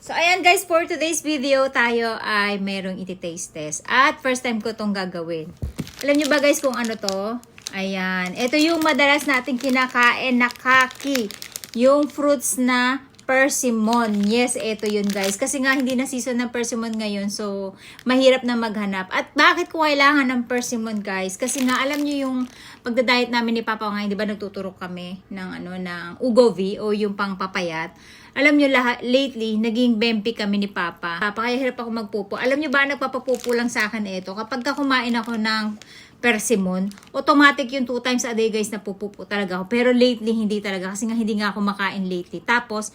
So, ayan guys, for today's video, tayo ay merong iti-taste test. At first time ko itong gagawin. Alam nyo ba guys kung ano to? Ayan. Ito yung madalas natin kinakain na kaki. Yung fruits na persimmon. Yes, ito yun guys. Kasi nga hindi na season ng persimmon ngayon. So, mahirap na maghanap. At bakit ko kailangan ng persimmon guys? Kasi nga alam nyo yung pagda-diet namin ni Papa ngayon, di ba nagtuturok kami ng ng Ugovi o yung pangpapayat. Alam nyo lahat, lately, naging bempi kami ni Papa. Kaya hirap ako magpupo. Alam nyo ba, nagpapapupo lang sa akin ito. Kapag kumain ako ng persimmon, automatic yung 2 times a day guys na pupupo talaga ako. Pero lately, hindi talaga. Kasi nga hindi nga ako makain lately. Tapos,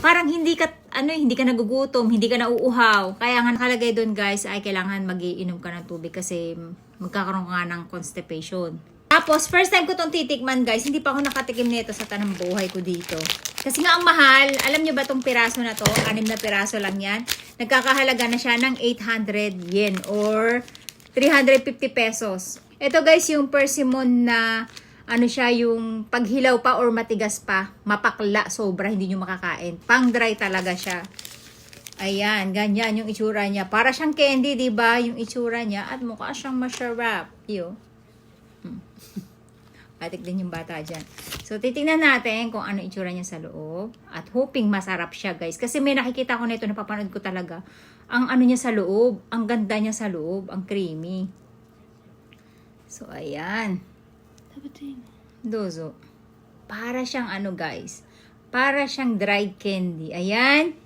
parang hindi ka nagugutom, hindi ka nauuhaw. Kaya nga nakalagay doon guys, ay kailangan mag-iinom ka ng tubig kasi magkakaroon ka ng constipation. Tapos, first time ko tong titikman guys, hindi pa ako nakatikim nito sa tanang buhay ko dito. Kasi nga ang mahal, alam nyo ba tong piraso na to? 6 na piraso lang yan. Nagkakahalaga na siya ng 800 yen or 350 pesos. Ito guys, yung persimmon na siya yung paghilaw pa or matigas pa, mapakla, sobra, hindi nyo makakain. Pang dry talaga siya. Ayan, ganyan yung itsura niya. Para siyang candy, di ba? Yung itsura niya at mukha siyang masarap. Patik din yung bata dyan. So, titingnan natin kung ano itsura niya sa loob. At hoping masarap siya, guys. Kasi may nakikita ko nito, napapanood ko talaga. Ang niya sa loob, ang ganda niya sa loob, ang creamy. So, ayan. Dozo. Para siyang guys. Para siyang dried candy. Ayan.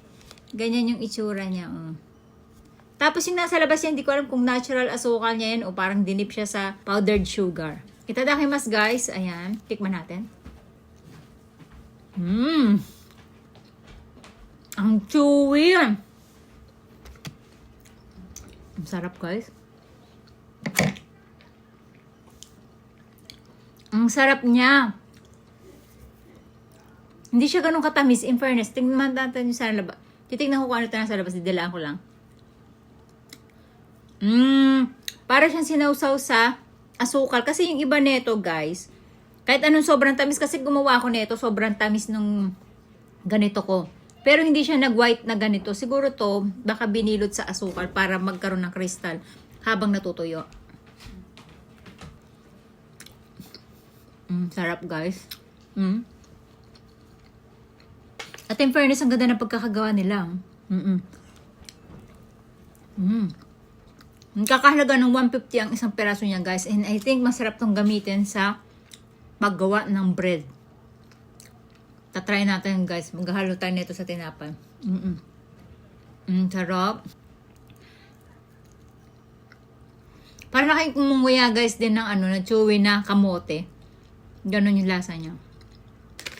Ganyan yung itsura niya. Tapos yung nasa labas niya, hindi ko alam kung natural asukal niya yan o parang dinip siya sa powdered sugar. Itadakimasu guys. Ayan. Tikman natin. Ang chewy yan. Ang sarap guys. Ang sarap niya. Hindi siya ganun katamis. In fairness, tingnan natin yung sa labas. Titignan ko kung ano ito nasa labas. Didilaan ko lang. Para siyang sinawsaw sa asukal. Kasi yung iba neto guys, kahit anong sobrang tamis, kasi gumawa ako neto, sobrang tamis nung ganito ko. Pero hindi siya nag-white na ganito. Siguro to, baka binilot sa asukal para magkaroon ng kristal habang natutuyo. Sarap guys. At in fairness, ang ganda ng pagkakagawa nila. Kakahalaga ng 150 ang isang peraso niya guys. And I think masarap tong gamitin sa paggawa ng bread. Tatry natin guys. Maghahalo tayo nito sa tinapay. Sarap. Para na kayong kumunguya guys din ng na chewy na kamote. Ganon yung lasa niya.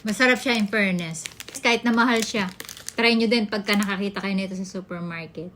Masarap siya in fairness. Kahit na mahal siya, try nyo din pagka nakakita kayo nito sa supermarket.